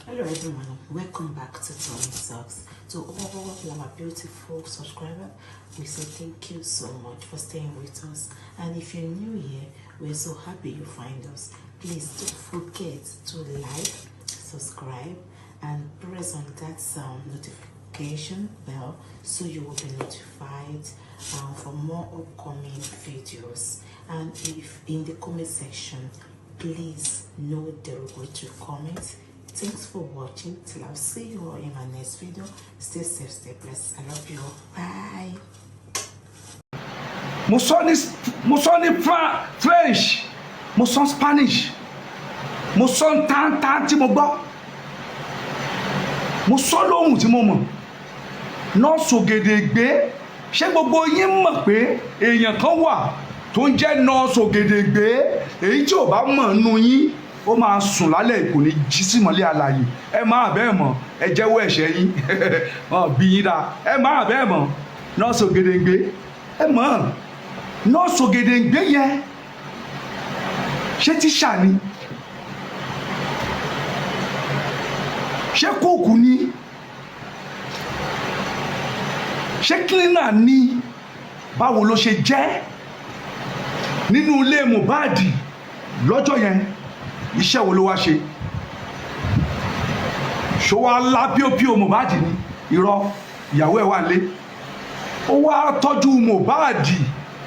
Hello everyone, welcome back to Tony Talks. To all my beautiful subscribers, we say thank you so much for staying with us. And if you're new here, we're so happy you find us. Please don't forget to like, subscribe, and press on that notification bell so you will be notified for more upcoming videos. And if in the comment section, please no derogatory comments. Thanks for watching. Till I'll see you all in my next video. Stay safe, stay blessed. I love you all. Bye. Mo sọ ní French, mo sọ Spanish, mo sọ tán tí mo gbọ́, mo sọ lóhùn tí mo mọ̀. Nọ́ọ̀sì Ògèdèngbé, ṣé gbogbo yín mọ̀ pé èèyàn kan wà tó ń jẹ́ Nọ́ọ̀sì Ògèdèngbé? Èyí tí ò bá mọ̀ nínú yín ó máa sùn lálẹ́ kò ní jí sí mọ́lẹ̀ alààyè. Ẹ máa bẹ́ẹ̀ mọ̀, ẹ jẹ́wọ́ ẹ̀ṣẹ̀ yín. Bí yín dá, ẹ máa bẹ́ẹ̀ mọ̀. Nọ́ọ̀sì Ògèdèngbé, ẹ mọ̀. Nọ́ọ̀sì Ògèdèngbé yẹn ṣé tíṣà ni? Ṣé kóòkù ni? Ṣé kílínà ni? Báwo ló ṣe jẹ́ nínú ilé Mohbad lọ́jọ́ yẹn? Iṣẹ́ wo ló wá ṣe? Ṣó wá lá píopío Mohbad ni? Irọ́, ìyàwó ẹ̀ wà lé. Ó wá tọ́jú Mohbad,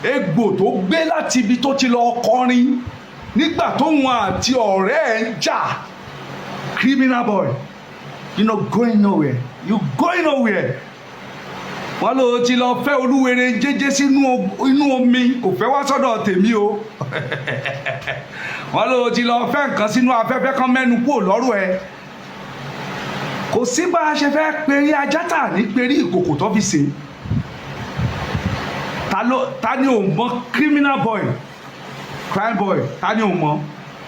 egbò tó gbé láti ibi tó ti lọ kọrin nígbà tóun àti ọ̀rẹ́ ẹ̀ ń jà. Criminal boy, you no going nowhere, you going nowhere. Wọ́n ló ti lọ fẹ́ olúwere jẹ́jẹ́ sínú inú omi, kò fẹ́ wá sọ́dọ̀ tèmi o. Wọ́n ló ti lọ fẹ́ nǹkan sínú afẹ́fẹ́ kan mẹ́nu kúrò lọ́rùn ẹ̀. Kò sí bá a ṣe fẹ́ perí ajá tà ní perí ìkòkò tó fi sè. Ta ni ò mọ̀ criminal boy, crime boy, ta ni ò mọ̀?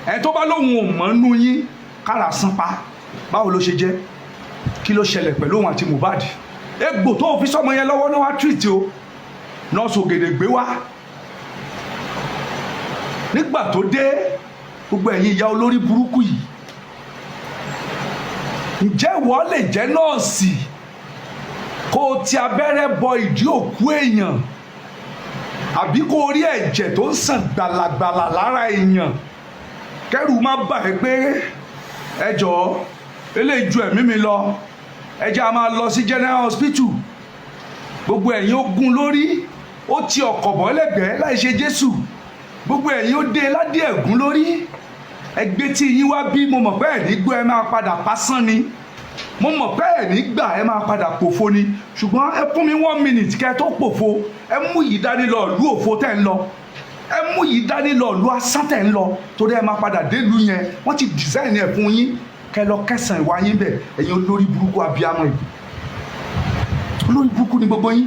Ẹ tó bá lóhun ò mọ̀ nú yín kára san pa. Báwo ló ṣe jẹ́? Kí ló ṣẹlẹ̀ pẹ̀lú òun àti Mohbad? Egbò tó fi sọmọ yẹn lọ́wọ́ náà wá treat o. Nọ́ọ̀sì Ògèdèngbé wá. Nígbà tó dé, gbogbo ẹ̀yin ìyá olórí burúkú yìí, ǹjẹ́ ìwọ lè jẹ́ nọ́ọ̀sì kó o ti abẹ́rẹ́ bọ ìdí òkú èèyàn àbí kó o rí ẹ̀jẹ̀ tó ń sàn gbàlàgbàlà lára èèyàn kẹ́rù má bà ẹ́ pé ẹ jọ̀ọ́ eléyìí ju ẹ̀mí mi lọ, ẹ jẹ́ a máa lọ sí general hospital? Gbogbo ẹ̀yin ó gún lórí, ó ti ọkọ̀ bọ́ lẹ́gbẹ̀ẹ́ láì ṣe Jésù. Gbogbo ẹ̀yin ó dé ládé ẹ̀gún lórí. Ẹgbẹ́ tí yín wá bí, mo mọ̀ pé ẹ̀ ní gbọ́, ẹ máa padà pásán ni. Mo mọ̀ pé ẹ̀ ní gbà, ẹ máa padà pòfo ni. Ṣùgbọ́n ẹ fún mi 1 minute kẹ́ ẹ tó pòfo. Ẹ mú yìí dání lọ ìlú òfo tẹ́ ń lọ. Ẹ mú yìí dání lọ ìlú asán tẹ́ ń lọ. Torí ẹ máa padà délùú yẹn. Wọ́n ti design ẹ̀ fún yín. Kẹ́ lọ kẹsàn ìwà yín bẹ̀. Ẹ̀yin olórí burúkú abiyamọ yìí. Olórí burúkú ni gbogbo yín.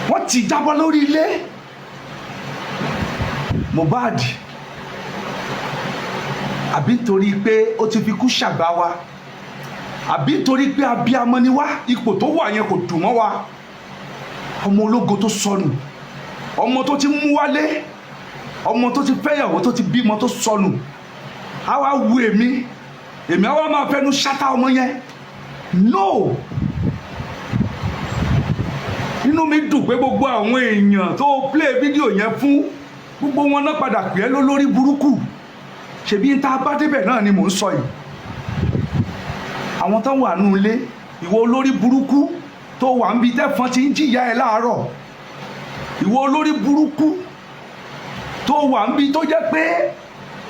Wọ́n ti jábọ́ lórí ilé. Mohbad, àbí nítorí pé ó ti fi kú ṣàgbá wa, àbí nítorí pé abiyamọ ni wá, ipò tó wà yẹn kò dùn mọ́ wa. Ọmọ ológo tó sọnù, ọmọ tó ti mú wálé, ọmọ tó ti fẹ́yàwó tó ti bímọ tó sọnù. A wá wu èmi á wá máa fẹnu ṣátá ọmọ yẹn. No, inú mi dùn pé gbogbo àwọn èèyàn tó play fídíò yẹn fún, gbogbo wọn náà padà pè é lólórí burúkú. Ṣebí ń tá bá débẹ̀ náà ni mò ń sọ yìí. Àwọn tó wà nù ilé, ìwọ olórí burúkú tó wà ń bi tẹ́fọn ti ń jìyà ẹ láàárọ̀. Ìwọ olórí burúkú tó wà ń bi tó jẹ́ pé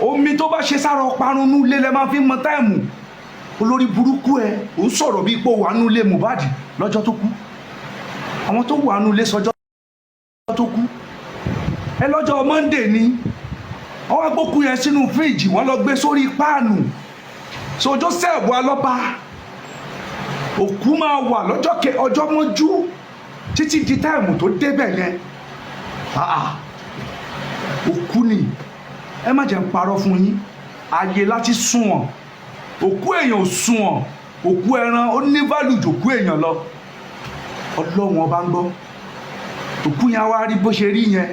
omi tó bá ṣe sára ọparun nú ilé lẹ máa fi mọ táìmù. Olórí burúkú ẹ, ò ń sọ̀rọ̀ bí ipò wà nù ilé Mohbad lọ́jọ́ tó kú. Àwọn tó wà nù ilé sọjọ́ tó kú, ẹ lọ́jọ́ Monday ni wọ́n wá gbókú yẹn sínú fíríjì, wọ́n lọ gbé sórí páànù. So Joseph Alọ́ba, òkú máa wà ọjọ́ mọ́jú títí di táìmù tó débẹ̀ yẹn. Òkú ni, ẹ má jẹ́ ń parọ́ fún yín, ààyè láti sùn wọ̀n. Òkú èèyàn ò sùn wọ̀n, òkú ẹran ó ní value jù òkú èèyàn lọ. Ọlọ́run ọba ń gbọ́. Òkú yẹn wá rí bó ṣe rí yẹn,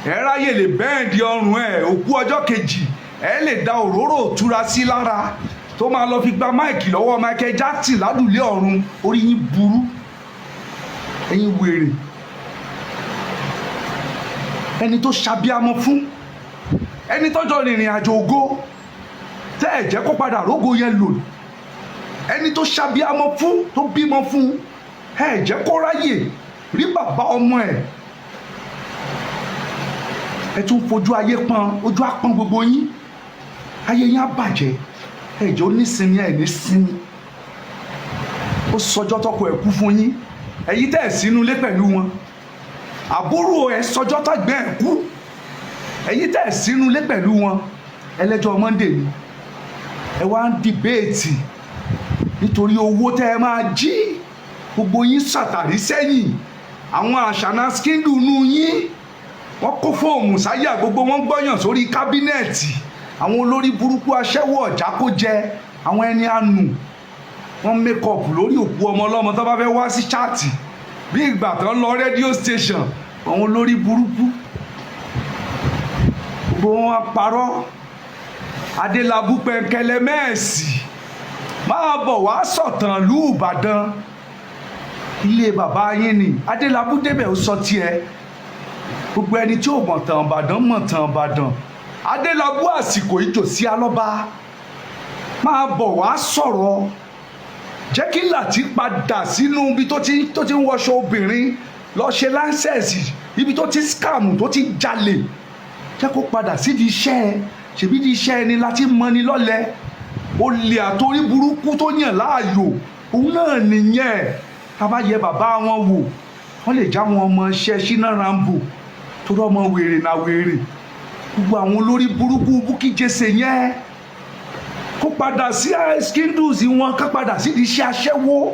ẹ ráyè lè bẹ́ẹ̀dì ọrùn ẹ̀. Òkú ọjọ́ kejì ẹ lè da òróró òtura sí lára tó máa lọ fi gba máìkì lọ́wọ́ Michael Jackson ládùúlé ọ̀run. Orí yín burú, ẹ̀yin wèrè. Ẹni tó ṣàbíamọ fún, ẹni tọ́jọ́ rìnrìn àjò ògo tẹ́ ẹ̀ jẹ́ kó padà rógo yẹn lò, ẹni tó ṣàbíamọ fún, tó bímọ fún, ẹ̀ jẹ́ kó ráyè rí bàbá ọmọ ẹ̀. Ẹ tún fojú ayé pọ́n, ojú àpọ́n gbogbo yín, ayé yín á bàjẹ́, ẹ jẹ́ onísinmi ẹ̀ ní sinmi. Ó sọjọ́ tọkọ ẹ̀ kú fún yín, ẹ̀yin tẹ́ ẹ̀ sínú ilé pẹ̀lú wọn. Àbúrò ẹ̀ sọjọ́ tàgbẹ́ ẹ̀ kú, ẹ̀yin tẹ́ ẹ̀ sínú ilé pẹ̀lú wọn. Ẹlẹ́jọ́ Monday ni ẹ wá ń dìbéètì nítorí owó tẹ́ ẹ máa jí. Gbogbo yín ṣàtàrí sẹ́yìn, àwọn àṣàna skíndù nù yín wọ́n kó fóòmù sáyà, gbogbo wọn gbọ́yàn sórí kábínẹ̀tì. Àwọn olórí burúkú aṣẹ́wó ọ̀já kó jẹ, àwọn ẹni àánú wọ́n mékọ̀pù lórí òkú ọmọ ọlọ́mọ tó bá fẹ́ wá sí chaati bí ìgbà tó ń lọ rédíò station. Àwọn olórí burúkú gbogbo wọn parọ́. Adélabú pẹ̀kẹ́lẹ́ mẹ́ẹ̀sì máa bọ̀ wá sọ̀tàn lú Ìbàdàn, ilé bàbá yín ni. Adélabú débẹ̀ ó sọ tiẹ̀. Gbogbo ẹni tí ò mọ̀ tàn Ìbàdàn mọ̀ tàn Ìbàdàn. Adélabú àsìkò ìjòsí alọ́ba máa bọ̀ wá sọ̀rọ̀. Jẹ́ kí Láti padà sínú ibi tó ti ń wọṣọ obìnrin lọ ṣe láńsẹ̀sì, ibi tó ti scam, tó ti jalè. Jẹ́ kó padà sídìí iṣẹ́ ẹ, ṣèbí di iṣẹ́ ẹni láti mọ́ni lọ́lẹ̀. Olè àtorí burúkú tó yàn láàyò, òun náà nìyẹn. Ká bá yẹ bàbá wọn wò, wọ́n lè já wọn ọmọ iṣẹ́ Ṣínà Rambo tó rọ́mọ wèrè náà wèrè. Gbogbo àwọn olórí burúkú Bukky Jesse yẹn kó padà sí skindles wọn, ká padà sí iṣẹ́ aṣẹ́wó.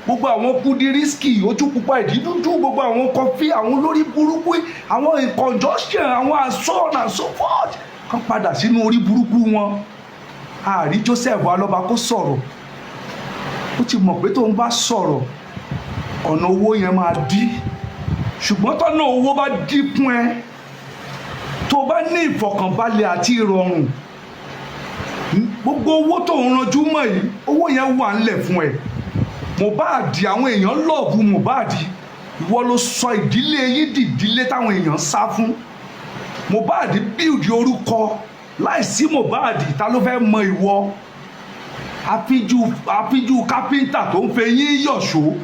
Gbogbo àwọn Kudirisky ojú pupa ìdí dúdú, gbogbo àwọn kọfí, àwọn olórí burúkú, àwọn inconjunction, àwọn and so on and so forth, ká padà sínú orí burúkú wọn. Àrí Joseph Alọ́ba kó sọ̀rọ̀, ó ti mọ̀ pé tó ń bá sọ̀rọ̀ ọ̀nà owó yẹn máa dí. Ṣùgbọ́n tọ́nà owó bá dí fún ẹ, tó bá ní ìfọ̀kànbalẹ̀ àti ìrọ̀rùn, gbogbo owó tó ń ranjú mọ́ yìí, owó yẹn wà ńlẹ̀ fún ẹ. Mohbad, àwọn èèyàn lọ́ọ̀bù Mohbad, ìwọ ló sọ ìdílé yín dìdílé táwọn èèyàn sá fún. Mohbad bíùdì orúkọ, láìsí Mohbad ta ló fẹ́ mọ ìwọ? Àfíjú kápẹ́ńtà tó ń fẹ́ yín yọ̀ṣó,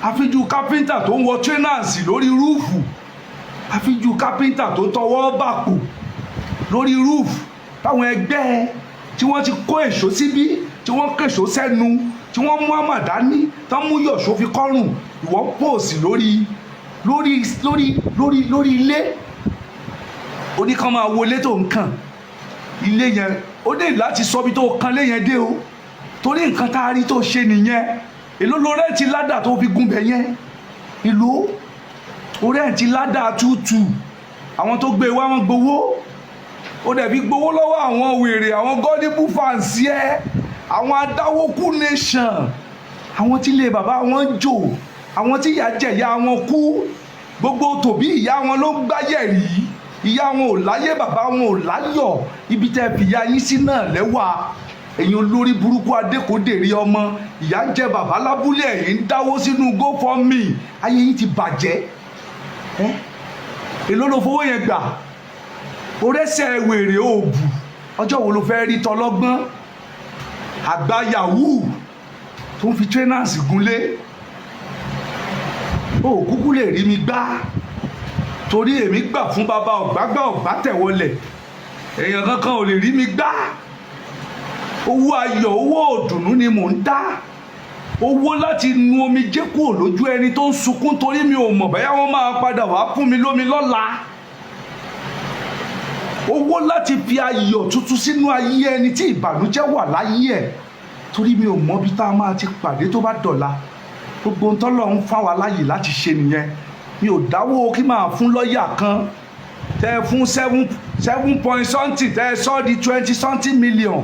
àfíjú kápẹ́ńtà tó ń wọ trainers lórí rúùfù, àfíjú kápẹ́ńtà tó tọwọ́ bàpò lórí rúùfù. Táwọn ẹgbẹ́ tí wọ́n ti kó èso síbí, tí wọ́n kèso sẹ́nu, tí wọ́n mú àmàdání, tí wọ́n mú yọ̀ṣó fi kọ́rùn, ìwọ pòsì lórí ilé. Ó ní kán máa wọlé tó ń kàn ilé yẹn, ó dé láti sọ bí tó kan lé yẹn dé o, torí nǹkan tá a rí tó ṣe nìyẹn. Èló ló rẹ́ǹtì ládà tó fi gùn bẹ̀ yẹn? Èló ó rẹ́ǹtì ládà tútù, àwọn tó gbé wá wọn gbowó, ó dẹ̀ fi gbowó lọ́wọ́ àwọn wèrè, àwọn gọ́díbù fàǹsì ẹ̀, àwọn adáwókú nation, àwọn tí ilé bàbá wọn jò, àwọn tí ìyá jẹ̀yà wọn kú. Gbogbo tòbí ìyá wọn ló gbáyẹ̀ rí, ìyá wọn ò láyé, bàbá wọn ò láyọ̀. Ibi tẹ́ fìyà yín sí náà lẹ́wà. Ẹ̀yin olórí burúkú adékòdèrè ọmọ, ìyá ń jẹ bàbá lábúlé, ẹ̀yin ń dáwó sínú GoFundMe. Ayé yín ti bàjẹ́. Èló ló fowó yẹn gbà? Orẹ́sẹ̀ wèrè òòbù, ọjọ́ wo ló fẹ́ rí tọlọ́gbọ́n? Àgbà yahoo tó ń fi trainers gúnlé. Ó kúkú lè rí mi gbá, torí èmi gbà fún bàbá ọ̀gbágbà ọ̀gbá tẹ̀wọlẹ̀. Èèyàn kankan ò lè rí mi gbá. Owó ayọ̀, owó òdùnnú ni mò ń dá. Owó láti nu omijé kúrò lójú ẹni tó ń sunkún torí mi ò mọ̀ bóyá wọ́n máa padà wá fún mi lómi lọ́la. Owó láti fi ayọ̀ tuntun sínú ayé ẹni tí ìbànújẹ́ wà láyé ẹ̀, torí mi ò mọ̀ bí tá a máa ti pàdé tó bá dọ̀la. Gbogbo ohun tọ́lọ́run fún wa láyè láti ṣe nìyẹn. Mi ò dáwó kí máa fún lọ́ọ̀yà kan tẹ́ fún 7 point something, tẹ́ sọ di 20 something million.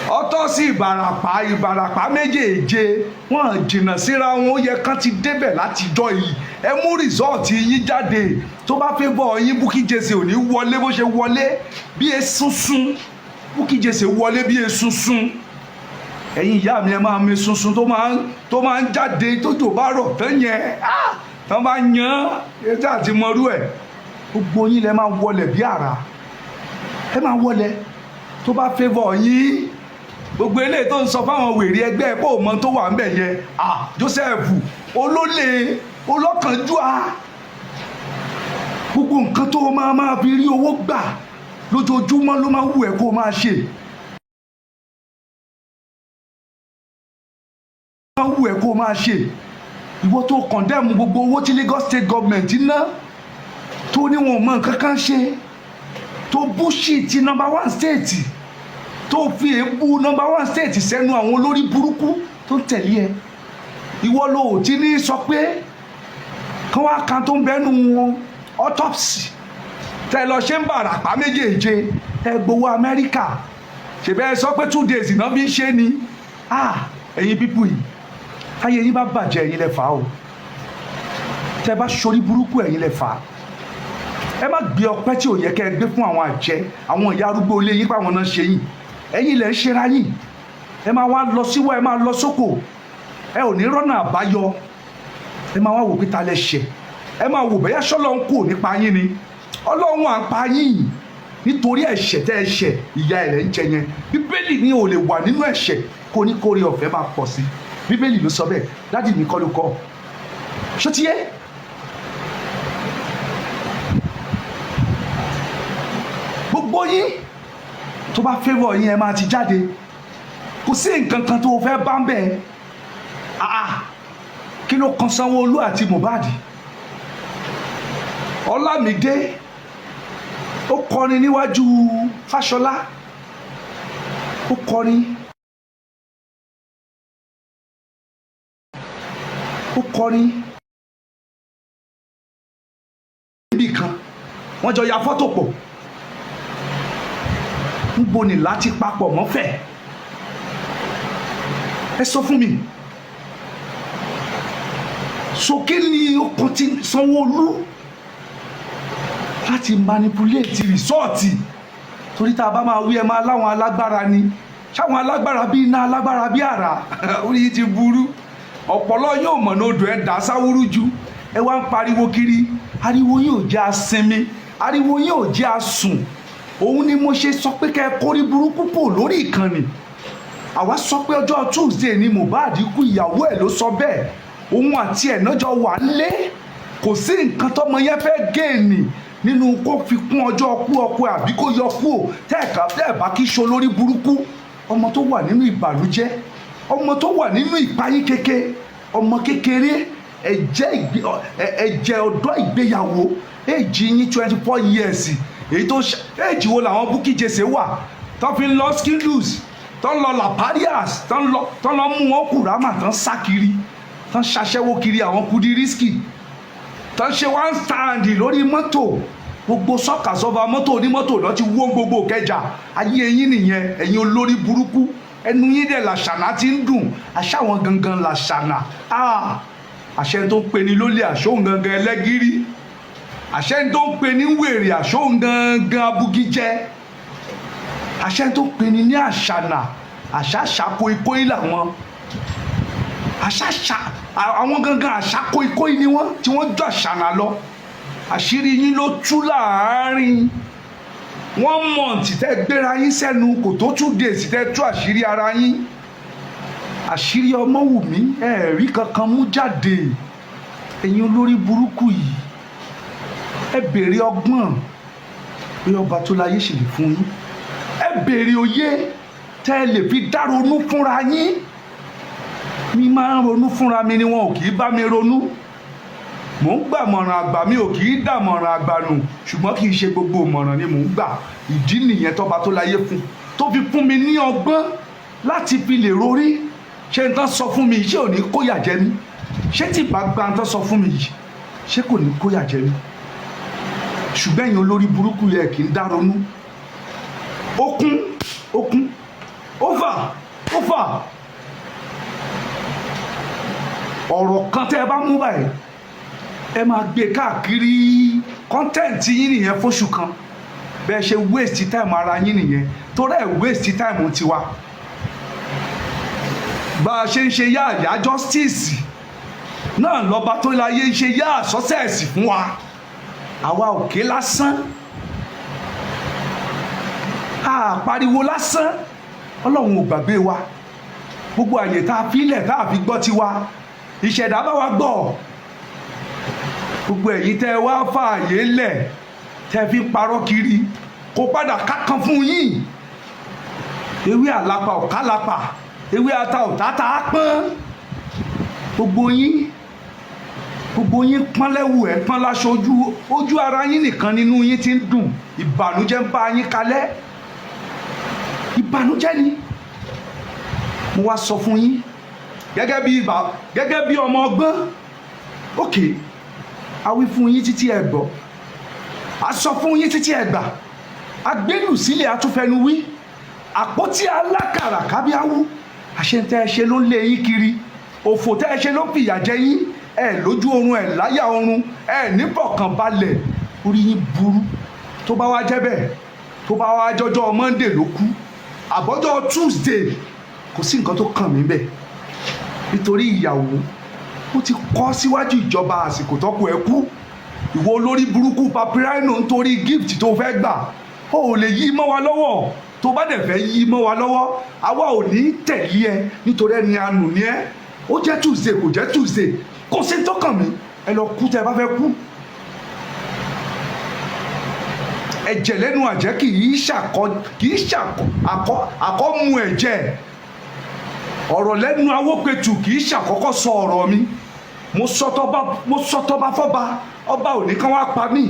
Ọ̀tọ̀ sí Ìbàràpá méjèèje, wọ́n jìnnà síra wọn, ó yẹ kán ti débẹ̀ látijọ́ yìí. Ẹ mú rìsọ́ọ̀tì yín jáde, tó bá fẹ́ bọ̀ yín Bukky Jesse ò ní wọlé bó ṣe wọlé. bí esunsun Bukky Jesse wọlé bí esunsun ẹ̀yin ìyá mi ẹ máa mi sunsun tó máa ń jáde tójò bá rọ̀ tán yẹn tán bá yan ètò àti mọ́rú ẹ̀ gbogbo yín lẹ máa wọlé bí àrà ẹ máa wọlé tó bá favour yín gbogbo eléyìí tó ń sọ fáwọn wèrè ẹgbẹ́ kó o mọ tó wà ń bẹ̀ yẹn Joseph olólè olọ́kànjúà gbogbo nǹkan tó máa fi rí owó gbà lójoojúmọ́ ló máa wù ẹ́ kó o máa ṣe ìwọ tó condemn gbogbo owó tí Lagos State Government ná tó ní wọn mọ nǹkan kan ṣe tó bullshit number 1 state tó fi èébú number 1 state sẹ́nu àwọn olórí burúkú tó ń tẹ̀lé ẹ ìwọ ló ò tí ní sọ pé kán wá kan tó ń bẹ́nu wọn autopsy tẹ lọ ṣe ń bàràpá méjèèje ẹ gbowó Amẹ́ríkà ṣèbẹ́ sọ pé 2 days náà bí ń ṣe ni ẹ̀yin pípù yìí táyé yín bá bàjẹ́ ẹ̀yin lẹ fà á o tẹ bá ṣorí burúkú ẹ̀yin lẹ fà á ẹ má gbé ọpẹ́ tí ò yẹ kẹ́ ẹ gbé fún àwọn àjẹ́ àwọn ìyá arúgbó ilé yín páwọn náà ṣe yín ẹ̀yin lẹ ń ṣera yín ẹ máa wá lọ síwọ́ ẹ máa lọ sóko ẹ ò ní rọ́nà àbáyọ ẹ máa wá wò pé ta lẹ ṣẹ̀ ẹ máa wò bẹ́yà ṣọ́lọ́ ń kú nípa yín ni Ọlọ́run à ń pa yín nítorí ẹ̀ṣẹ̀ tẹ́ ẹ ṣẹ̀ ìyà ẹ̀ ń jẹ yẹn Bíbélì ni ò lè wà nínú ẹ̀ṣẹ̀ kó ní kórè ọ̀fẹ́ máa pọ̀ sí Bíbélì ló sọ bẹ́ẹ̀ dádì mi kọ́ ló kọ́ ṣó ti yé gbogbo yín tó bá favour yín ẹ máa ti jáde kò sí nǹkan kan tó fẹ́ bá ń bẹ̀ kí ló kan Sanwó-Olú àti Mohbad Ọlámídé ó kọrin níwájú Fáṣọlá ó kọrin níbì kan wọ́n jọ ya fọ́tò pọ̀ ń boni láti papọ̀ mọ́fẹ̀ ẹ sọ fún mi sókè ní okùn ti Sanwó-Olú láti manipulate rìsọ́ọ̀tì torí tá a bá máa wí ẹ máa láwọn alágbára ni ṣáwọn alágbára bíi iná alágbára bíi àrà orí yìí ti burú ọ̀pọ̀lọ́ yóò mọ̀ ní odò ẹ̀ dá sáwúrú ju ẹ wá ń pariwo kiri ariwo yóò jẹ́ asinmi ariwo yóò jẹ́ asùn òun ni mo ṣe sọ pé kẹ́ ẹ kórí burúkú pò lórí ìkànnì àwa sọ pé ọjọ́ Tuesday ni Mohbad kú ìyàwó ẹ̀ ló sọ bẹ́ẹ̀ òun àti ẹ̀ náà jọ wà lé kò sí nǹkan tọmọ yẹn fẹ́ géènì nínú kó fi kún ọjọ́ kú ọkọ àbí kó yọ kú ò tẹ́ẹ̀ bá kí so lórí burúkú ọmọ tó wà nínú ìbànújẹ́ ọmọ tó wà nínú ìpayín kéke ọmọ kékeré ẹ̀jẹ̀ ọ̀dọ́ ìgbéyàwó èjì yín 24 years èyí tó èjì wo làwọn Bukky Jesse wà tó fi ń lọ skindus tó ń lọ laparias tó ń lọ mú wọn kùrámà tó ń sá kiri tó ń ṣaṣẹ́wó kiri àwọn Kudirisky tó ń ṣe one stand lórí mọ́tò gbogbo sọ́kàsọ́ba mọ́tò onímọ́tò náà ti wó gbogbo Ìkẹjà ayé ẹ̀yin nìyẹn ẹ̀yin olórí burúkú ẹnu yín dẹ̀ làṣànà ti ń dùn àṣàwọn gangan làṣànà àṣẹ tó ń pe ni lólè àṣóhun gangan ẹlẹ́gìrì àṣẹ tó ń pe ni wèrè àṣóhun gangan abugijẹ àṣẹ tó ń pe ni ní àṣànà àṣàṣàkó ikó yìí làwọn àwọn gangan àṣàkó ikó yìí ni wọ́n tí wọ́n jọ àṣànà lọ àṣírí yín ló tú láàárín 1 month tẹ́ gbéra yín sẹ́nu kò tó 2 days tẹ́ tú àṣírí ara yín àṣírí Ọmọwùmí ẹ̀rí kankan mú jáde ẹ̀yin olórí burúkú yìí ẹ béèrè ọgbọ́n pé ọba tó láyé ṣe lè fún yín ẹ béèrè òye tẹ́ ẹ lè fi dá ronú fúnra yín mi máa ń ronú fúnra mi ni wọn ò kì í bá mi ronú mò ń gbàmọ̀ràn àgbà mi ò kì í dàmọ̀ràn àgbà nù ṣùgbọ́n kì í ṣe gbogbo ìmọ̀ràn ni mò ń gbà ìdí nìyẹn tọ́ba tó láyé fún tó fi fún mi ní ọgbọ́n láti fi lè rorí ṣé n tán sọ fún mi ṣé ò ní kóyà jẹ mí ṣé tí ìbá gba n tán sọ fún mi yìí ṣé kò ní kóyà jẹ mí ṣùgbọ́n ẹ̀yin olórí burúkú yẹ kì í dá ronú okun over ọ̀rọ̀ kan tẹ́ ẹ bá mú báyìí ẹ máa gbé káàkiri kọ́ńtẹ́ǹtì yín nìyẹn fóṣù kan bẹ́ẹ̀ ṣe waste time ara yín nìyẹn torí ẹ̀ waste time tiwa bá a ṣe ń ṣe yá àyá justice náà lọ́ba tó láyé ń ṣe yá àsọ́sẹ̀sì fún wa àwa òkè lásán pariwo lásán ọlọ́run ò gbàgbé wa gbogbo àyè tá a filẹ̀ tá a fi gbọ́ tiwa ìṣẹ̀dá bá wa gbọ́ gbogbo ẹ̀yin tẹ́ wá fààyè lẹ̀ tẹ́ fi parọ́ kiri kó padà kákan fún yín ewé àlàpà ò kálàpà ewé ata ò tàtà á pọ́n gbogbo yín pọ́n lẹ́wù ẹ̀ pọ́n láṣọ ojú ara yín nìkan nínú yín ti ń dùn ìbànújẹ́ ń bá yín kalẹ̀ ìbànújẹ́ ni mo wá sọ fún yín gẹ́gẹ́ bí ọmọ ọgbọ́n òkè a wí fún yín títí ẹ gbọ́ a sọ fún yín títí ẹ gbà a gbẹ́lù sílẹ̀ atúfẹnu wí àpótí alákàrà kábíáwú àṣetẹ́ ẹ ṣe ló ń lé yín kiri òfò tẹ́ ẹ ṣe ló fìyà jẹ yín ẹ lójú oorun ẹ láyà oorun ẹ nífọ̀kànbalẹ̀ orí yín burú tó bá wá jẹ́ bẹ́ẹ̀ tó bá wá jọjọ́ Monday ló kú àbọ́jọ́ Tuesday kò sí nǹkan tó kàn mí bẹ́ẹ̀ nítorí ìyàwó ó ti kọ́ síwájú ìjọba àsìkò tọ́kù ẹ kú ìwọ olórí burúkú Papariano nítorí gift tó fẹ́ gbà ó ò lè yí mọ́ wa lọ́wọ́ tó bá dẹ̀ fẹ́ yí mọ́ wa lọ́wọ́ àwa ò ní tẹ̀lé ẹ nítorí ẹni àánú ni ẹ ó jẹ́ Tuesday kò jẹ́ Tuesday kò sí tó kàn mí ẹ lọ kú tẹ́ ẹ bá fẹ́ kú. ẹ̀jẹ̀ lẹ́nu àjẹ́ kì í àkọ́mu ẹ̀jẹ̀ ọ̀rọ̀ lẹ́nu Awopetu kì í ṣàkọ́kọ́ sọ ọ̀rọ̀ mi mo sọ tọba fọba ọba òní kan wá pa mí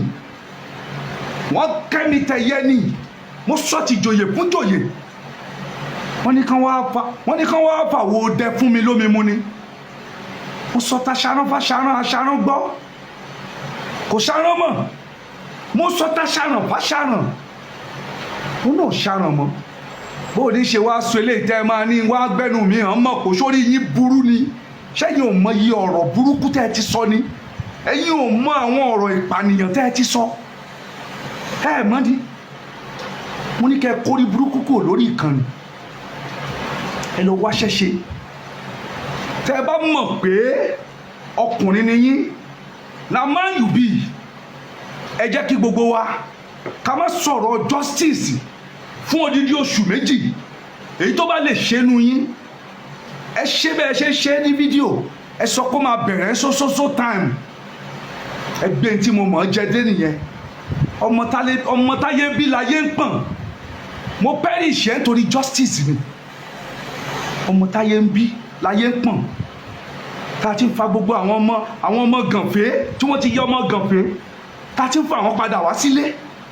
wọ́n kẹ́mi tẹ̀yẹ ni mo sọ ti jòyè fún jòyè wọ́n ní kán wá fàwọ̀ dẹ fún mi lómi mu ni mo sọ ta ṣarán fáṣarán aṣarán gbọ́ kò ṣarán mọ́ mo sọ ta ṣarán fáṣarán mo náà ṣarán mọ́ bó ní ṣe wá sọ eléyìí tẹ́ máa ní wá gbẹ́nu mi hàn mọ̀ kó sórí yín burú ni ṣẹ́yìn ò mọ iye ọ̀rọ̀ burúkú tẹ́ ẹ ti sọ ni ẹ̀yin ò mọ àwọn ọ̀rọ̀ ìpànìyàn tẹ́ ẹ ti sọ ẹ mọ́ ni mo ní kẹ́ ẹ kórí burúkú kò lórí ìkànnì ẹ lọ wáṣẹ́ ṣe tẹ́ ẹ bá mọ̀ pé ọkùnrin ni yín na man you be ẹ jẹ́ kí gbogbo wa ká má sọ̀rọ̀ justice fún odidi oṣù méjì èyí tó bá lè ṣe nu yín ẹ ṣe bẹ́ẹ̀ ṣe ṣe ní fídíò ẹ sọ pé máa bẹ̀rẹ̀ sósósó time ẹ gbé tí mo mọ̀ ọ́ jẹ dé nìyẹn ọmọ táyé bí láyé ń pọ̀n mo perish ẹ̀ nítorí justice ni ọmọ táyé ń bí láyé ń pọ̀n tá a ti ń fa gbogbo àwọn ọmọ gànfẹ́ tí wọ́n ti yẹ ọmọ gànfẹ́ tá a ti ń fa àwọn padà wá sílé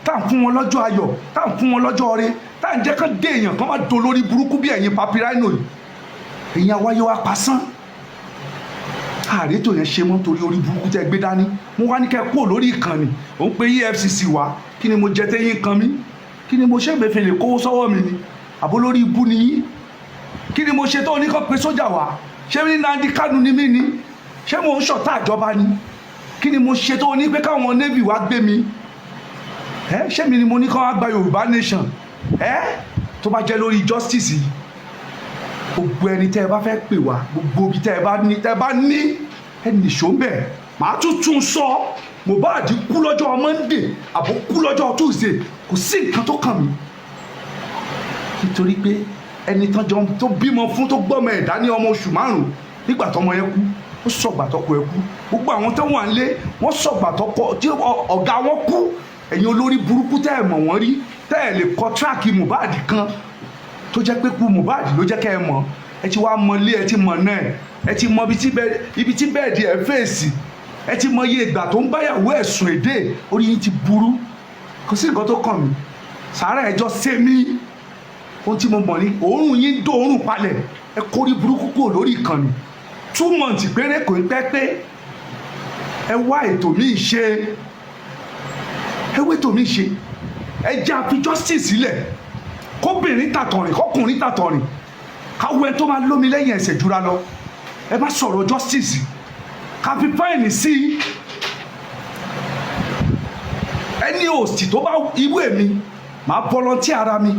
tá à ń fún wọn lọ́jọ́ ayọ̀ tá à ń fún wọn lọ́jọ́ ọrẹ tá à ń jẹ́ kán dé èèyàn kán má do lórí burúkú bí ẹ̀yin Papariano yìí èèyàn wáyé wá pasán ààrẹ tó yẹn ṣe mọ́ torí orí burúkú tẹ́ gbé dání mo wá ní kẹ́ kúrò lórí ìkànnì ò ń pe EFCC wá kí ni mo jẹ téyín kan mí kí ni mo ṣe mẹ́fẹ́ lè kówó sọ́wọ́ mi ni àbó lórí ibú ni yín kí ni mo ṣe tó oníkan pe sójà wá ṣé ní Nnamdi Kanu ni mí ni ṣé mo ń ṣọ̀tá ìjọba ni kí ni mo ṣe tó oní pé káwọn navy wá gbé mi ṣé mi ni mo ní kán wá gba Yorùbá nation tó bá jẹ́ lórí justice yìí gbogbo ẹni tẹ́ ẹ bá fẹ́ pè wá gbogbo ibi tẹ́ ẹ bá ní ẹnì ṣó ń bẹ̀ màá tún sọ Mohbad kú lọ́jọ́ Monday àbò kú lọ́jọ́ Tuesday kò sí nǹkan tó kàn mí nítorí pé ẹni tó bímọ fún tó gbọ́mọ ẹ̀dá ní ọmọ oṣù márùn-ún nígbà tọmọ yẹn kú ó sọ̀gbà tọkọ ẹ̀ kú gbogbo àwọn tó wà nílé wọ́n sọ̀gbà tọkọ tí ọ̀gá wọn kú ẹ̀yin olórí burúkú tẹ́ ẹ̀ mọ̀ wọ́n rí tẹ́ ẹ̀ lè kọ tíráàkì Mohbad kan tó jẹ́ pé kú Mohbad ló jẹ́ kẹ́ ẹ mọ̀ ẹ ti wá mọ ilé ẹ ti mọ̀ náà ẹ ti mọ ibi tí bẹ́ẹ̀dì ẹ fèsì ẹ ti mọ iye ìgbà tó ń báyàwó ẹ̀ sùn èdè orí yín ti burú kò sí nǹkan tó kàn mí sàárà ẹjọ́ sé mi ohun tí mo mọ̀ ní òórùn yín dó òórùn palẹ̀ ẹ kórí burúkú kúrò lórí ìkànnì 2 months péré kò ń pẹ́ pé ẹ wá ètò míì ṣe ẹ jẹ́ àfi justice sílẹ̀ kóbìnrin tàtọ̀rìn kọkùnrin tàtọ̀rìn káwọ ẹ tó máa lómi lẹ́yìn ẹsẹ̀ jura lọ ẹ má sọ̀rọ̀ justice ká fi fáìnì sí ẹni òsì tó bá irú èmi màá volunteer ara mi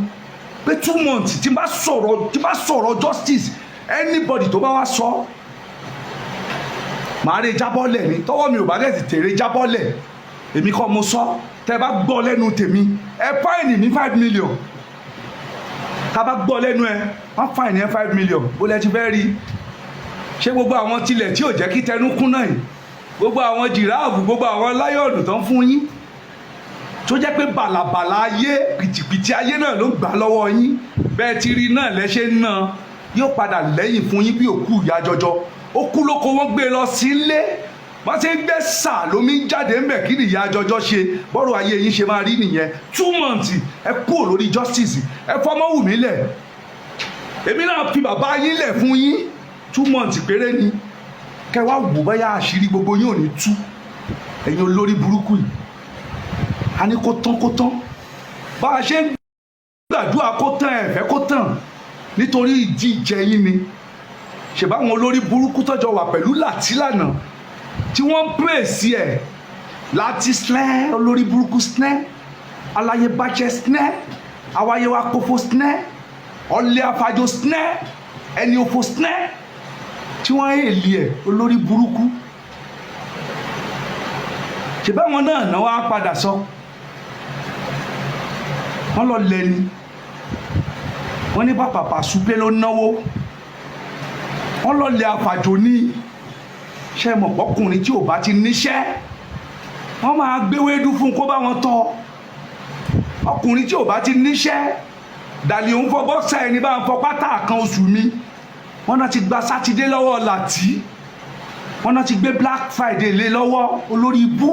pé 2 months tí n bá sọ̀rọ̀ justice anybody tó bá wá sọ màá rè jábọ́lẹ̀ ni tọ́wọ́ mi ò bá dẹ̀ ti tèrè jábọ́lẹ̀ èmi kọ́ mo sọ tẹ́ bá gbọ́ lẹ́nu tèmi ẹ fáìnì ní 5 million tá bá gbọ́ lẹ́nu ẹ wọ́n fáìnì ẹ 5 million bó lẹ ti fẹ́ rí ṣé gbogbo àwọn tilẹ̀ tí ò jẹ́ kí tẹnu kún náà yìí gbogbo àwọn jìráàfù gbogbo àwọn láyọ̀dù tán fún yín tó jẹ́ pé bàlàbàlà ayé pìtìpìtì ayé náà ló gbà lọ́wọ́ yín bẹ́ẹ̀ ti rí náà lẹ́ṣẹ̀ náà yóò padà lẹ́yìn fún yín bí òkú ìyá jọjọ ó kú lóko wọ́n gbé lọ sílé wọ́n ti ń gbé sà lómi jáde ń bẹ̀ kí ni ìyá jọjọ ṣe bọ́rọ̀ ayé yín ṣe máa rí nìyẹn 2 months ẹ kúrò lórí justice ẹ fọmọ wù mí lẹ̀ èmi náà fi bàbá yín lẹ̀ fún yín 2 months péré ni kẹ wá wò báyà àṣírí gbogbo yín ò ní tú ẹ̀yin olórí burúkú yìí a ní kó tán bá a ṣe ń gbàdúrà kó tán ẹ̀fẹ́ kó tán nítorí ìdíje yín ni ṣèbáwọn olórí burúkú tọ́jọ wà pẹ̀lú làtìlànà tí wọ́n ń pèsè ẹ̀ láti snẹ́ olórí burúkú snẹ́ aláyé bàjẹ́ snẹ́ àwáyé wa kófó snẹ́ ọ̀lẹ́ afájò snẹ́ ẹni òfò snẹ́ tí wọ́n èlì ẹ̀ olórí burúkú ṣèbáwọn náà wá padà sọ wọ́n lọ lẹ́ni wọ́n ní bàbá súpé ló náwó wọ́n lọ lẹ àfàjò ní ṣe mọ̀ pọ́kùnrin tí ò bá ti níṣẹ́ wọ́n máa gbéwédú fún kó bá wọn tọ́ ọkùnrin tí ò bá ti níṣẹ́ dàlí òun fọ bọ́ksà ẹni bá ń fọ pátá kan oṣù mi wọ́n náà ti gba sátidé lọ́wọ́ làtí wọ́n náà ti gbé black friday lé lọ́wọ́ olórí ibú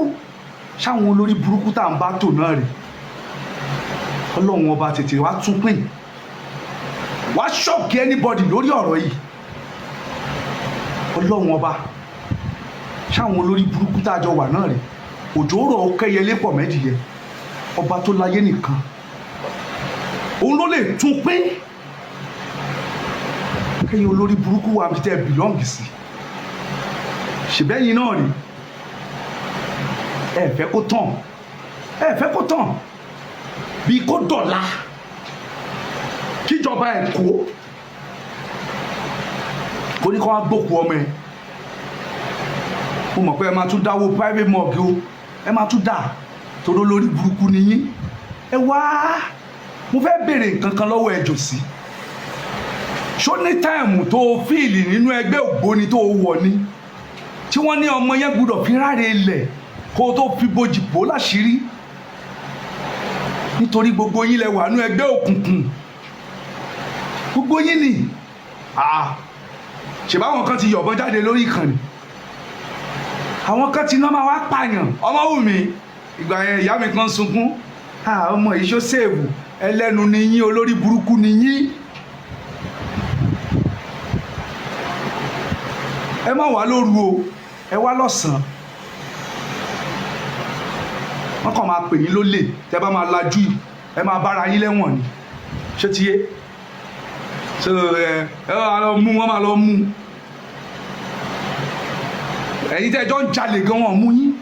ṣáwọn olórí burúkú tá à ń bá tò náà rè ọlọ́run ọba tètè wá tún pín wá ṣọ́ọ̀kì anybody lórí ọ̀rọ̀ yìí ọlọ́run ọba ṣáwọn olórí burúkú tá a jọ wà náà rè òjò rọ̀ ó kẹ́yẹlé pọ̀ mẹ́dìyẹ ọba tó láyé nìkan òun ló lè tún pín kẹ́yìn olórí burúkú wa bí tẹ́ bìlọ́ǹgì sí ṣèbẹ́yìn náà rí ẹ fẹ́ kó tán bí kó dọ̀la kíjọba Èkó kò ní kó wá gbókù ọmọ ẹ mo mọ̀ pé ẹ máa tún dáwó private morgue o ẹ máa tún dà toró lórí burúkú nìyí ẹ wá mo fẹ́ béèrè nǹkan kan lọ́wọ́ ẹ jòsí ṣó ní táìmù tó fíìlì nínú ẹgbẹ́ ògbóni tó wọ̀ ni tí wọ́n ní ọmọ yẹn gbúdọ̀ fi ráre ilẹ̀ kó tó fi bojì bò láṣìírí nítorí gbogbo yín lẹ wà nú ẹgbẹ́ òkùnkùn gbogbo yín ni ṣèbáwọn kan ti yọ̀bọ̀n jáde lórí ìkànnì àwọn kan ti náà máa wá pààyàn Ọmọwùmí ìgbà yẹn ìyá mi kan sunkún ọmọ ìṣó sèèwù ẹlẹ́nu ni yín olórí burúkú ni yín ẹ má wá lóru o ẹ wá lọ́sàn-án wọ́n kàn máa pè yín lólè tẹ́ bá máa lajú ẹ máa bára yín lẹ́wọ̀n ni ṣé ti yé ṣé ẹ máa lọ mú wọ́n máa lọ mú ẹ̀yin tẹ́jọ́ ń jalè gan wọ́n mú yín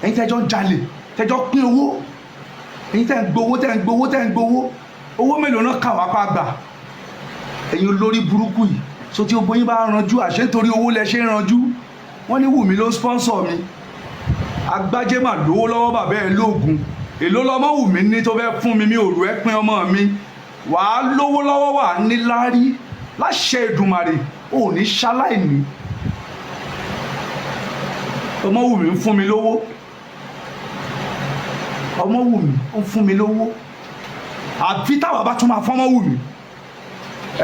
ẹ̀yin tẹ́jọ́ ń jalè tẹ́jọ́ pín owó ẹ̀yin tẹ́ ń gbowó owó mélòó náà kà wá pa gbà ẹ̀yin olórí burúkú yìí so tí gbogbo yín bá ranjú àṣẹ nítorí owó lẹ ṣe ń ranjú wọ́n ní Wùmí ló sponsor mi agbájé mà lówó lọ́wọ́ bàbá ẹ̀ lóògùn èló lọ́mọ Wùmí ní tó fẹ́ fún mi mi ò rú ẹ pín ọmọ mi wàá lówó lọ́wọ́ wà ní lárí láṣẹ Èdùmàrè ò ní ṣaláìní Ọmọwùmí ń fún mi lówó Ọmọwùmí ń fún mi lówó àfi táwa bá tún máa fún Ọmọwùmí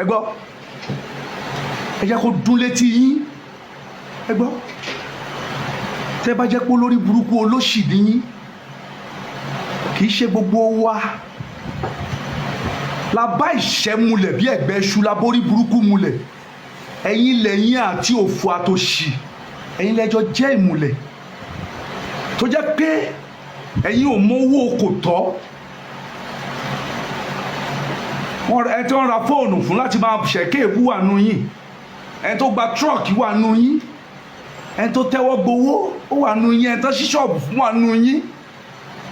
ẹ gbọ́ ẹ jẹ́ kó dún létí yín ẹ gbọ́ tẹ́ bá jẹ́ pé olórí burúkú olóṣì ní yín kì í ṣe gbogbo wa la bá ìṣẹ́ mulẹ̀ bí ẹ̀gbẹ́ iṣu la borí burúkú mulẹ̀ ẹ̀yin lẹ́yìn àti òfò àtòṣì ẹ̀yin lẹ́jọ́ jẹ́ ìmùlẹ̀ tó jẹ́ pé ẹ̀yin ò mọ owó kò tọ́ ẹ tí wọ́n ra fóònù fún láti máa ṣẹ̀kẹ́ èbú wà nù yín ẹ tó gba tírọ̀kì wà nù yín ẹ tó tẹ́wọ́ gbowó ó wà nù yín ẹ tó ṣí ṣọ́ọ̀bù fún wà nù yín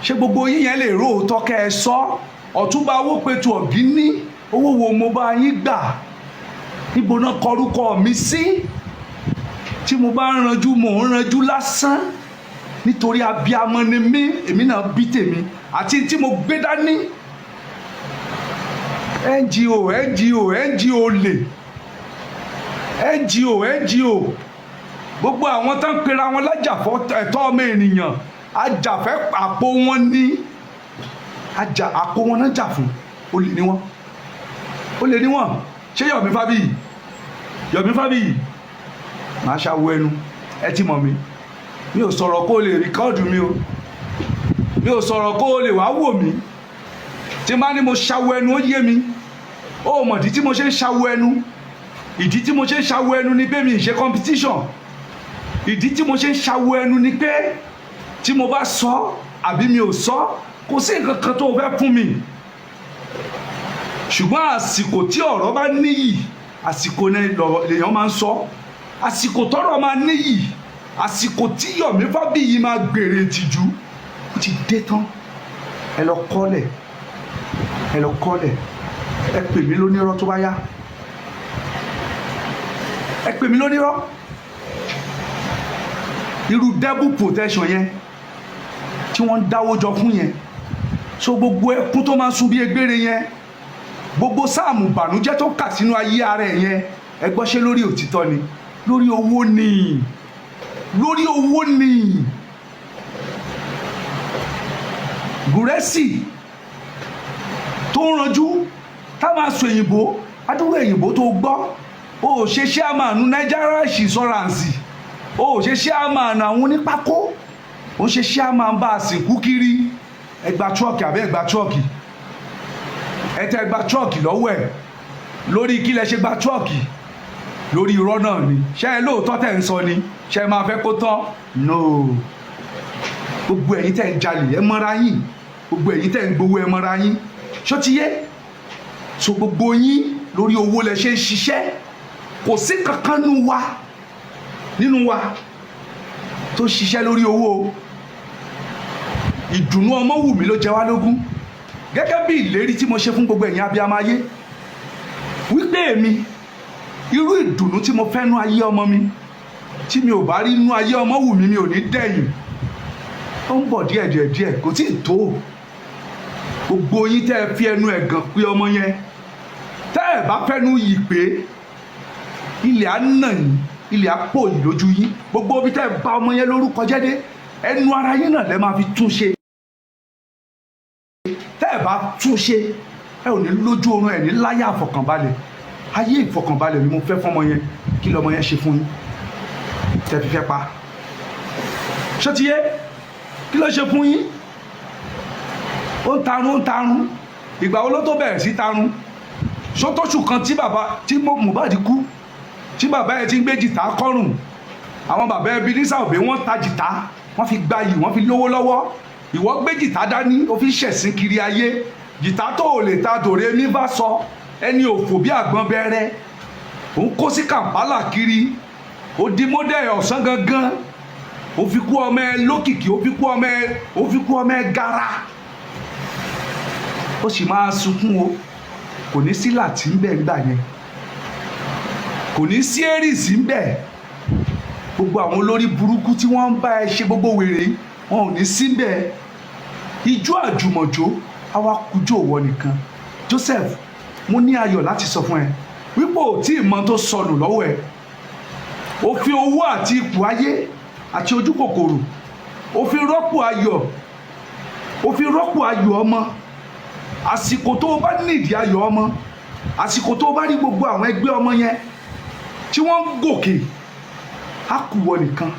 ṣé gbogbo yín yẹn lè rò ó tọ́ kẹ́ ẹ sọ Ọ̀túnba Awopetu Ọ̀gíní owó wo mo bá yín gbà níbo náà kọrúkọ mi sí tí mo bá ń ranjú mò ń ranjú lásán nítorí abiyamọ ni mí èmi náà bí tèmi àti tí mo gbé dání NGO lè NGO gbogbo àwọn tó ń pera wọn lájàfọ́ ẹ̀tọ́ ọmọ ènìyàn ajàfẹ́ àpò wọn ní àpò wọn náà jà fún olè ní wọn ṣé Yomi Fabiyi màá ṣàwọ ẹnu ẹ ti mọ̀ mi ò sọ̀rọ̀ kó o lè rìkọ́ọ̀dù mi ò sọ̀rọ̀ kó o lè wá wò mí tí n bá ní mo ṣàwọ ẹnu ó yé mi ó mọ̀ ìdí tí mo ṣe ń ṣàwọ ẹnu ìdí tí mo ṣe ń ṣàwọ ẹnu ni pé mi ì ṣe competition ìdí tí mo ṣe ń ṣàwọ ẹnu ni pé tí mo bá sọ àbí mi ò sọ kò sí nǹkan kan tó o fẹ́ fún mi ṣùgbọ́n àsìkò tí ọ̀rọ̀ bá níyì àsìkò lèèyàn máa ń sọ àsìkò tọ́rọ̀ máa níyì àsìkò tí Yomi Fabiyi máa gbèrè ìtìjú ó ti dé tán ẹ lọ kọ́lẹ̀ ẹ pè mí lónírọ́ tó bá yá ẹ pè mí lónírọ́ irú double protection yẹn tí wọ́n ń dáwó jọ fún yẹn so gbogbo ẹkún tó máa ń sun bí egbére yẹn gbogbo sáàmù bànújẹ́ tó kà sínú ayé ara ẹ̀ yẹn ẹ gbọ́ ṣé lórí òtítọ́ ni lórí owó ni Gúrẹ́sì tó ń ranjú tá máa sọ èyìnbó adúgbò èyìnbó tó gbọ́ o ò ṣe ṣéàmánù Nigeria insurance o ò ṣe ṣéàmánù àwọn onípákó o ń ṣe ṣéàmánù bá a sìnkú kiri ẹgbà trọ́ọ̀kì àbẹ́ ẹgbà trọ́ọ̀kì ẹtẹ ẹgbà trọ́ọ̀kì lọ́wọ́ ẹ̀ lórí kí lẹ ṣe gba trọ́ọ̀kì lórí irọ́ náà ni ṣé ẹ lóòótọ́ tẹ̀ ń sọ ni ṣé ẹ máa fẹ́ kó tán no gbogbo ẹ̀yin tẹ̀ ń jalè ẹ mọ́ra yín gbogbo ẹ̀yin tẹ̀ ń gbowó ẹ mọ́ra yín ṣó ti yé so gbogbo yín lórí owó lẹ ṣe ń ṣiṣẹ́ kò sí kankan nínú wa tó ṣiṣẹ́ lórí owó ìdùnnú ọmọ wù mí ló jẹ wá lógún gẹ́gẹ́ bí ìlérí tí mo ṣe fún gbogbo ẹ̀yin abiyamọ ayé wípé èmi irú ìdùnnú tí mo fẹ́ nú ayé ọmọ mi tí mi ò bá rí nú ayé ọmọ wù mí mi ò ní dẹ̀yìn ó ń bọ̀ díẹ̀ kò tí ì tó gbogbo yín tẹ́ ẹ fi ẹnu ẹ̀gàn pé ọmọ yẹn tẹ́ ẹ bá fẹ́nu yìí pé ilẹ̀ á nà yín ilẹ̀ á pò yín lójú yín gbogbo bí tẹ́ ẹ bá ọmọ yẹn lórúkọ jẹ́ dé ẹnu ara yín náà lẹ́ máa fi tún ṣe tẹ́ ẹ bá tún ṣe ẹ ò ní lójú oorun ẹ ní láyà àfọkànbalẹ̀ ayé ìfọkànbalẹ̀ ni mo fẹ́ fọmọ yẹn kí lọmọ yẹn ṣe fún yín tẹ́ fi fẹ́ pa ṣé ti yé kí ló ṣe fún yín ó ń tarun ìgbà wo ló tó bẹ̀rẹ̀ sí tarun ṣótóṣù kan tí Mohbad kú tí bàbá ẹ ti ń gbé jìtá kọ́rùn àwọn bàbá ẹbí ní sàòbé wọ́n ta jìtá wọ́n fi gbayì wọ́n fi lówó lọ́wọ́ ìwọ gbé jìtá dání ó fi ṣẹ̀sín kiri ayé jìtá tó ò lè ta dòre ní bá sọ ẹni òfò bí àgbọn bẹ̀rẹ̀ òun kó sí Kampala kiri ó di mọ́dẹ̀ ọ̀sán gangan ó fi kú ọmọ ẹ lókìkí ó fi kú ọmọ ẹ gara ó sì máa sunkún o kò ní sí láti ń bẹ̀ ń gbà yẹn kò ní sí èrìsì ń bẹ̀ gbogbo àwọn olórí burúkú tí wọ́n ń bá ẹ ṣe gbogbo wèrè wọn ò ní sí ń bẹ̀ ijó àjùmọ̀jó àwa kújó òwò nìkan Joseph mo ní ayọ̀ láti sọ fún ẹ wípé ò tí ì mọ tó sọnù lọ́wọ́ ẹ ó fi owó àti ipò ayé àti ojú kòkòrò ó fi rọ́pò ayọ̀ ọmọ àsìkò tó o bá nídìí ayọ̀ ọmọ àsìkò tó o bá rí gbogbo àwọn ẹgbẹ́ ọmọ yẹn tí wọ́n ń gòkè á kù wọ nìkan